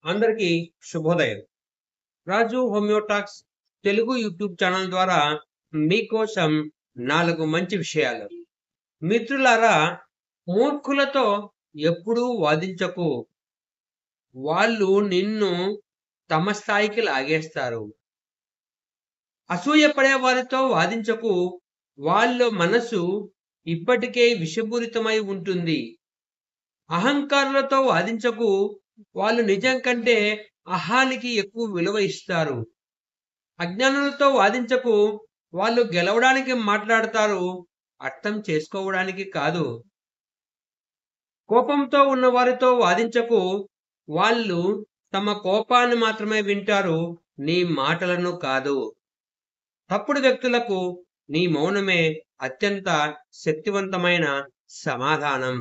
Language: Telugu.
అందరికీ శుభోదయం. రాజు హోమియోటాక్స్ తెలుగు యూట్యూబ్ ఛానల్ ద్వారా మీకోసం 4 మంచి విషయాలు. మిత్రులారా, మూర్ఖులతో ఎప్పుడూ వాదించకు. వాళ్ళు నిన్ను తమ స్థాయికి లాగేస్తారు. అసూయపడే వారితో వాదించకు. వాళ్ళ మనసు ఇప్పటికే విషపూరితమై ఉంటుంది. అహంకారులతో వాదించకు. వాళ్ళు నిజం కంటే అహానికి ఎక్కువ విలువ ఇస్తారు. అజ్ఞానులతో వాదించకు. వాళ్ళు గెలవడానికి మాట్లాడతారు, అర్థం చేసుకోవడానికి కాదు. కోపంతో ఉన్న వారితో వాదించకు. వాళ్ళు తమ కోపాన్ని మాత్రమే వింటారు, నీ మాటలను కాదు. తప్పుడు వ్యక్తులకు నీ మౌనమే అత్యంత శక్తివంతమైన సమాధానం.